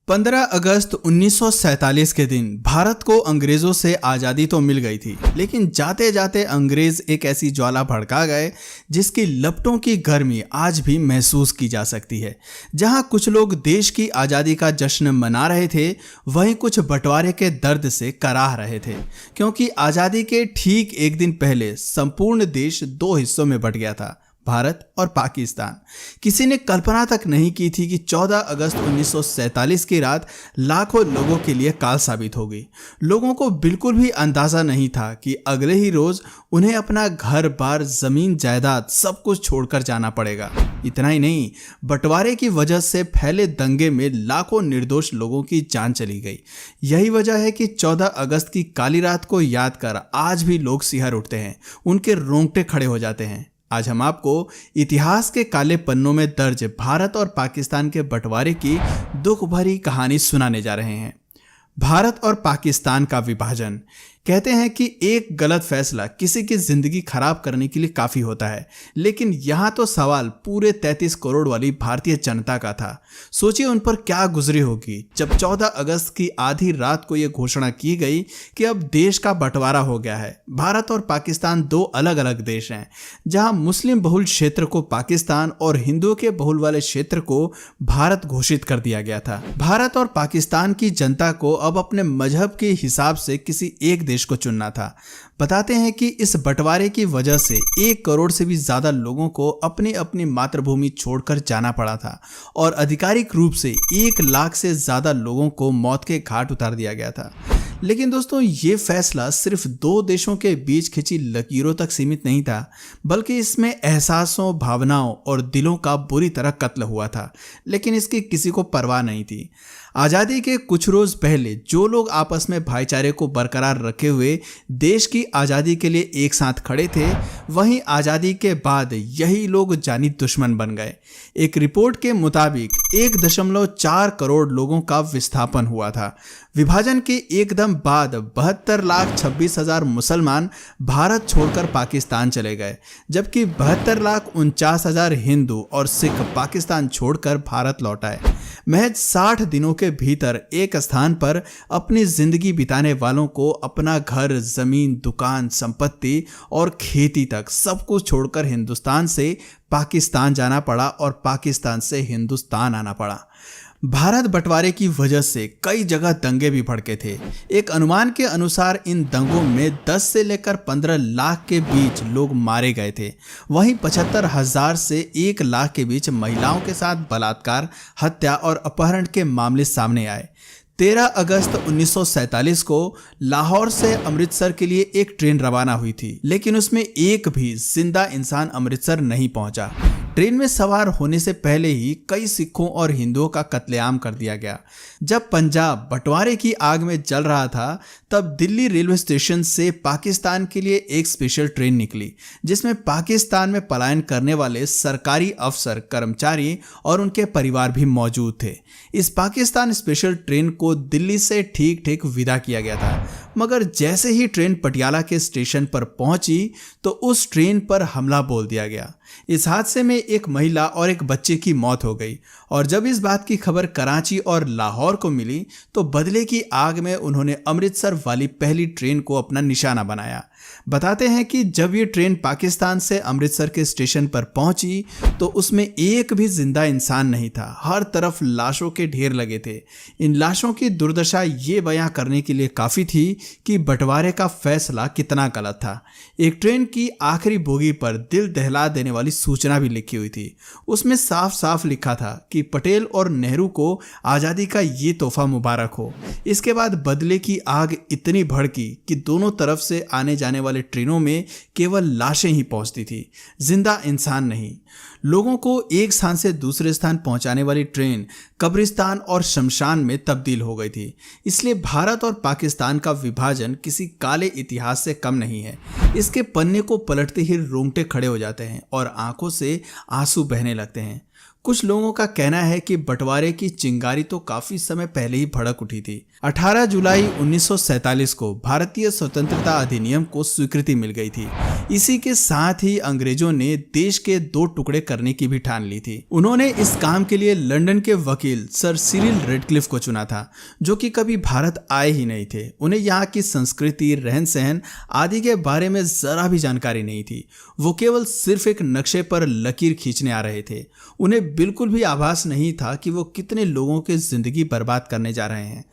15 अगस्त 1947 के दिन भारत को अंग्रेजों से आज़ादी तो मिल गई थी, लेकिन जाते जाते अंग्रेज एक ऐसी ज्वाला भड़का गए जिसकी लपटों की गर्मी आज भी महसूस की जा सकती है। जहां कुछ लोग देश की आज़ादी का जश्न मना रहे थे, वहीं कुछ बंटवारे के दर्द से कराह रहे थे, क्योंकि आज़ादी के ठीक एक दिन पहले संपूर्ण देश दो हिस्सों में बंट गया था, भारत और पाकिस्तान। किसी ने कल्पना तक नहीं की थी कि 14 अगस्त 1947 की रात लाखों लोगों के लिए काल साबित होगी। लोगों को बिल्कुल भी अंदाजा नहीं था कि अगले ही रोज उन्हें अपना घर बार, जमीन जायदाद सब कुछ छोड़कर जाना पड़ेगा। इतना ही नहीं, बंटवारे की वजह से फैले दंगे में लाखों निर्दोष लोगों की जान चली गई। यही वजह है कि 14 अगस्त की काली रात को याद कर आज भी लोग सिहर उठते हैं, उनके रोंगटे खड़े हो जाते हैं। आज हम आपको इतिहास के काले पन्नों में दर्ज भारत और पाकिस्तान के बंटवारे की दुख भरी कहानी सुनाने जा रहे हैं। भारत और पाकिस्तान का विभाजन। कहते हैं कि एक गलत फैसला किसी की जिंदगी खराब करने के लिए काफी होता है, लेकिन यहां तो सवाल पूरे 33 करोड़ वाली भारतीय जनता का था। सोचिए उन पर क्या गुजरी होगी जब 14 अगस्त की आधी रात को यह घोषणा की गई कि अब देश का बंटवारा हो गया है। भारत और पाकिस्तान दो अलग अलग देश हैं, जहां मुस्लिम बहुल क्षेत्र को पाकिस्तान और हिंदुओं के बहुल वाले क्षेत्र को भारत घोषित कर दिया गया था। भारत और पाकिस्तान की जनता को अब अपने मजहब के हिसाब से किसी एक देश को चुनना था। बताते हैं कि इस बंटवारे की वजह से 1 करोड़ से भी ज्यादा लोगों को अपनी अपनी मातृभूमि छोड़कर जाना पड़ा था और आधिकारिक रूप से 1 लाख से ज्यादा लोगों को मौत के घाट उतार दिया गया था। लेकिन दोस्तों, ये फैसला सिर्फ दो देशों के बीच खिंची लकीरों तक सीमित नहीं था, बल्कि इसमें एहसासों, भावनाओं और दिलों का बुरी तरह कत्ल हुआ था। लेकिन इसकी किसी को परवाह नहीं थी। आज़ादी के कुछ रोज पहले जो लोग आपस में भाईचारे को बरकरार रखे हुए देश की आज़ादी के लिए एक साथ खड़े थे, वहीं आज़ादी के बाद यही लोग जानी दुश्मन बन गए। एक रिपोर्ट के मुताबिक 1.4 करोड़ लोगों का विस्थापन हुआ था। विभाजन के एकदम बाद 72,26,000 मुसलमान भारत छोड़कर पाकिस्तान चले गए, जबकि 72,49,000 हिंदू और सिख पाकिस्तान छोड़कर भारत लौट आए। महज 60 दिनों के भीतर एक स्थान पर अपनी जिंदगी बिताने वालों को अपना घर, जमीन, दुकान, संपत्ति और खेती तक सब कुछ छोड़कर हिंदुस्तान से पाकिस्तान जाना पड़ा और पाकिस्तान से हिंदुस्तान आना पड़ा। भारत बंटवारे की वजह से कई जगह दंगे भी भड़के थे। एक अनुमान के अनुसार इन दंगों में 10 से लेकर 15 लाख के बीच लोग मारे गए थे। वहीं 75,000 से 1 लाख के बीच महिलाओं के साथ बलात्कार, हत्या और अपहरण के मामले सामने आए। 13 अगस्त 1947 को लाहौर से अमृतसर के लिए एक ट्रेन रवाना हुई थी, लेकिन उसमें एक भी जिंदा इंसान अमृतसर नहीं पहुंचा। ट्रेन में सवार होने से पहले ही कई सिखों और हिंदुओं का कत्लेआम कर दिया गया। जब पंजाब बंटवारे की आग में जल रहा था, तब दिल्ली रेलवे स्टेशन से पाकिस्तान के लिए एक स्पेशल ट्रेन निकली, जिसमें पाकिस्तान में पलायन करने वाले सरकारी अफसर, कर्मचारी और उनके परिवार भी मौजूद थे। इस पाकिस्तान स्पेशल ट्रेन को दिल्ली से ठीक ठीक विदा किया गया था, मगर जैसे ही ट्रेन पटियाला के स्टेशन पर पहुंची तो उस ट्रेन पर हमला बोल दिया गया। इस हादसे में एक महिला और एक बच्चे की मौत हो गई, और जब इस बात की खबर कराची और लाहौर को मिली तो बदले की आग में उन्होंने अमृतसर वाली पहली ट्रेन को अपना निशाना बनाया। बताते हैं कि जब ये ट्रेन पाकिस्तान से अमृतसर के स्टेशन पर पहुंची तो उसमें एक भी जिंदा इंसान नहीं था। हर तरफ लाशों के ढेर लगे थे। इन लाशों की दुर्दशा ये बयां करने के लिए काफ़ी थी कि बंटवारे का फैसला कितना गलत था। एक ट्रेन की आखिरी बोगी पर दिल दहला देने वाली सूचना भी लिखी हुई थी। उसमें साफ साफ लिखा था कि पटेल और नेहरू को आज़ादी का ये तोहफा मुबारक हो। इसके बाद बदले की आग इतनी भड़की कि दोनों तरफ से आने जाने वाले ट्रेनों में केवल लाशें ही पहुंचती थी, जिंदा इंसान नहीं। लोगों को एक स्थान से दूसरे स्थान पहुंचाने वाली ट्रेन कब्रिस्तान और शमशान में तब्दील हो गई थी। इसलिए भारत और पाकिस्तान का विभाजन किसी काले इतिहास से कम नहीं है। इसके पन्ने को पलटते ही रोंगटे खड़े हो जाते हैं और आंखों से आंसू बहने लगते हैं। कुछ लोगों का कहना है कि बंटवारे की चिंगारी तो काफी समय पहले ही भड़क उठी थी। 18 जुलाई 1947 को भारतीय स्वतंत्रता अधिनियम को स्वीकृति मिल गई थी। इसी के साथ ही अंग्रेजों ने देश के 2 टुकड़े करने की भी ठान ली थी। उन्होंने इस काम के लिए लंदन के वकील सर सिरिल रेडक्लिफ को चुना था, जो कि कभी भारत आए ही नहीं थे। उन्हें यहाँ की संस्कृति, रहन सहन आदि के बारे में जरा भी जानकारी नहीं थी। वो केवल सिर्फ एक नक्शे पर लकीर खींचने आ रहे थे। उन्हें बिल्कुल भी आभास नहीं था कि वो कितने लोगों की जिंदगी बर्बाद करने जा रहे हैं।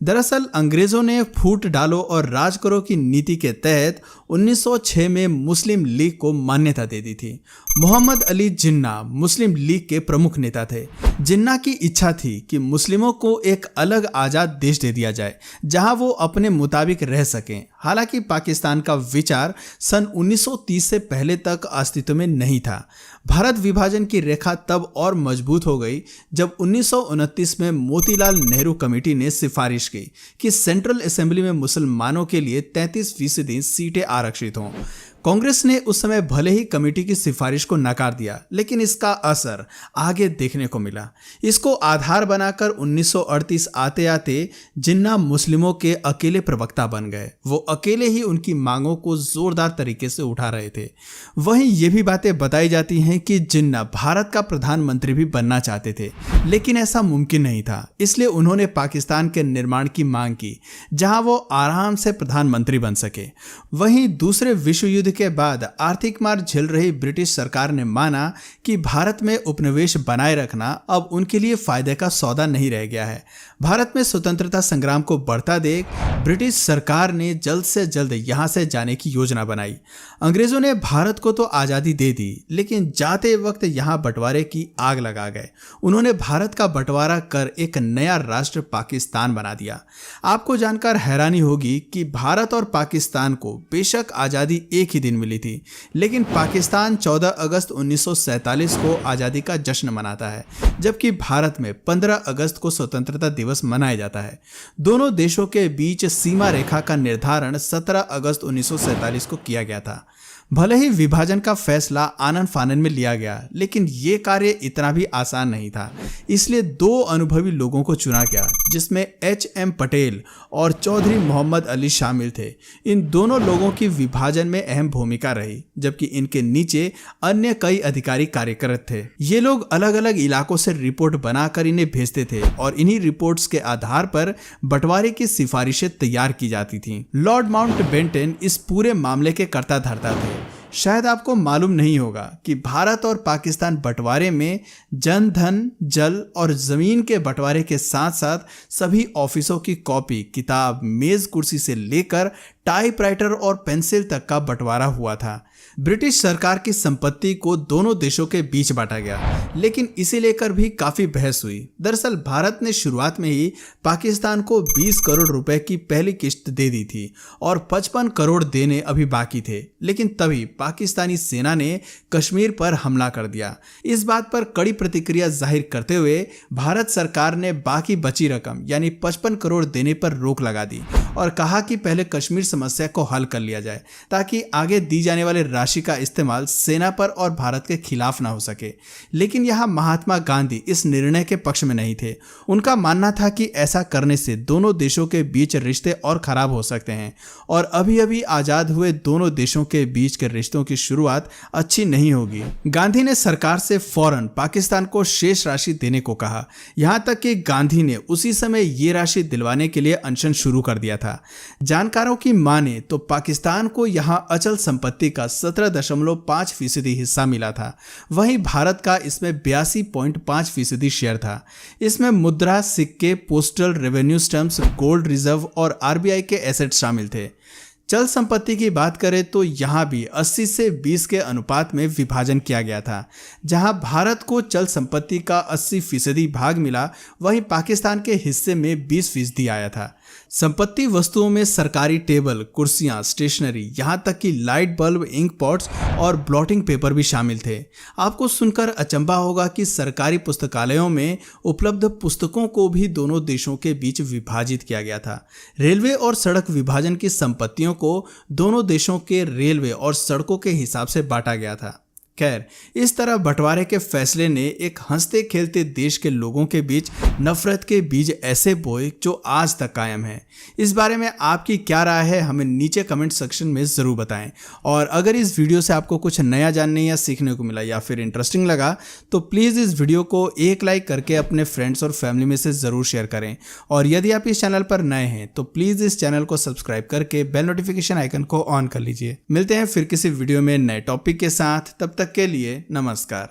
दरअसल अंग्रेजों ने फूट डालो और राज करो की नीति के तहत 1906 में मुस्लिम लीग को मान्यता दे दी थी। मोहम्मद अली जिन्ना मुस्लिम लीग के प्रमुख नेता थे। जिन्ना की इच्छा थी कि मुस्लिमों को एक अलग आजाद देश दे दिया जाए जहां वो अपने मुताबिक रह सकें। हालांकि पाकिस्तान का विचार सन 1930 से पहले तक अस्तित्व में नहीं था। भारत विभाजन की रेखा तब और मजबूत हो गई जब 1929 में मोतीलाल नेहरू कमेटी ने सिफारिश की कि सेंट्रल असेंबली में मुसलमानों के लिए 33% सीटें आरक्षित हों। कांग्रेस ने उस समय भले ही कमेटी की सिफारिश को नकार दिया, लेकिन इसका असर आगे देखने को मिला। इसको आधार बनाकर 1938 आते आते जिन्ना मुस्लिमों के अकेले प्रवक्ता बन गए। वो अकेले ही उनकी मांगों को जोरदार तरीके से उठा रहे थे। वहीं ये भी बातें बताई जाती हैं कि जिन्ना भारत का प्रधानमंत्री भी बनना चाहते थे, लेकिन ऐसा मुमकिन नहीं था। इसलिए उन्होंने पाकिस्तान के निर्माण की मांग की, जहां वो आराम से प्रधानमंत्री बन सके। वहीं दूसरे विश्व युद्ध के बाद आर्थिक मार झेल रही ब्रिटिश सरकार ने माना कि भारत में उपनिवेश बनाए रखना अब उनके लिए फायदे का सौदा नहीं रह गया है। भारत में स्वतंत्रता संग्राम को बढ़ता देख ब्रिटिश सरकार ने जल्द से जल्द यहां से जाने की योजना बनाई। अंग्रेजों ने भारत को तो आजादी दे दी, लेकिन जाते वक्त यहां बंटवारे की आग लगा गए। उन्होंने भारत का बंटवारा कर एक नया राष्ट्र पाकिस्तान बना दिया। आपको जानकर हैरानी होगी कि भारत और पाकिस्तान को बेशक आजादी एक ही दिन मिली थी, लेकिन पाकिस्तान 14 अगस्त 1947 को आजादी का जश्न मनाता है, जबकि भारत में 15 अगस्त को स्वतंत्रता दिवस मनाया जाता है। दोनों देशों के बीच सीमा रेखा का निर्धारण 17 अगस्त 1947 को किया गया था। भले ही विभाजन का फैसला आनन फानन में लिया गया, लेकिन ये कार्य इतना भी आसान नहीं था। इसलिए 2 अनुभवी लोगों को चुना गया, जिसमें HM पटेल और चौधरी मोहम्मद अली शामिल थे। इन दोनों लोगों की विभाजन में अहम भूमिका रही, जबकि इनके नीचे अन्य कई अधिकारी कार्यरत थे। ये लोग अलग अलग इलाकों से रिपोर्ट बनाकर इन्हें भेजते थे और इन्हीं रिपोर्ट्स के आधार पर बंटवारे की सिफारिशें तैयार की जाती थीं। लॉर्ड माउंटबेटन इस पूरे मामले के कर्ता धर्ता थे। शायद आपको मालूम नहीं होगा कि भारत और पाकिस्तान बंटवारे में जन धन, जल और जमीन के बंटवारे के साथ साथ सभी ऑफिसों की कॉपी, किताब, मेज कुर्सी से लेकर टाइपराइटर और पेंसिल तक का बंटवारा हुआ था। ब्रिटिश सरकार की संपत्ति को दोनों देशों के बीच बांटा गया, लेकिन इसे लेकर भी काफी बहस हुई। दरअसल भारत ने शुरुआत में ही पाकिस्तान को 20 करोड़ रुपए की पहली किश्त दे दी थी और 55 करोड़ देने अभी बाकी थे, लेकिन तभी पाकिस्तानी सेना ने कश्मीर पर हमला कर दिया। इस बात पर कड़ी प्रतिक्रिया जाहिर करते हुए भारत सरकार ने बाकी बची रकम यानी 55 करोड़ देने पर रोक लगा दी और कहा कि पहले कश्मीर समस्या को हल कर लिया जाए, ताकि आगे दी जाने वाले राशि का इस्तेमाल सेना पर और भारत के खिलाफ ना हो सके। लेकिन यहाँ महात्मा गांधी इस निर्णय के पक्ष में नहीं थे। उनका मानना था कि ऐसा करने से दोनों देशों के बीच रिश्ते और खराब हो सकते हैं और अभी अभी आजाद हुए दोनों देशों के बीच के रिश्तों की शुरुआत अच्छी नहीं होगी। गांधी ने सरकार से फौरन पाकिस्तान को शेष राशि देने को कहा। यहाँ तक कि गांधी ने उसी समय ये राशि दिलवाने के लिए अनशन शुरू कर दिया था। जानकारों की माने तो पाकिस्तान को यहाँ अचल संपत्ति का 17.5% हिस्सा मिला था। वहीं भारत का इसमें 82.5% शेयर था। इसमें मुद्रा, सिक्के, postal revenue stamps, gold reserve और RBI के एसेट शामिल थे। चल संपत्ति की बात करें तो यहाँ भी 80 से 20 के अनुपात में विभाजन किया गया था। जहाँ भारत को चल संपत्ति का 80% भाग मिला, वहीं पाकिस्तान के हिस्से में 20% आया था। संपत्ति वस्तुओं में सरकारी टेबल, कुर्सियां, स्टेशनरी, यहाँ तक कि लाइट बल्ब, इंक पॉट्स और ब्लॉटिंग पेपर भी शामिल थे। आपको सुनकर अचंभा होगा कि सरकारी पुस्तकालयों में उपलब्ध पुस्तकों को भी दोनों देशों के बीच विभाजित किया गया था। रेलवे और सड़क विभाजन की संपत्तियों को दोनों देशों के रेलवे और सड़कों के हिसाब से बांटा गया था। खैर, इस तरह बंटवारे के फैसले ने एक हंसते खेलते देश के लोगों के बीच नफरत के बीज ऐसे बोए जो आज तक कायम है। इस बारे में आपकी क्या राय है, हमें नीचे कमेंट सेक्शन में ज़रूर बताएं। और अगर इस वीडियो से आपको कुछ नया जानने या सीखने को मिला या फिर इंटरेस्टिंग लगा तो प्लीज़ इस वीडियो को एक लाइक करके अपने फ्रेंड्स और फैमिली में से ज़रूर शेयर करें। और यदि आप इस चैनल पर नए हैं तो प्लीज़ इस चैनल को सब्सक्राइब करके बेल नोटिफिकेशन आइकन को ऑन कर लीजिए। मिलते हैं फिर किसी वीडियो में नए टॉपिक के साथ, तब तक के लिए नमस्कार।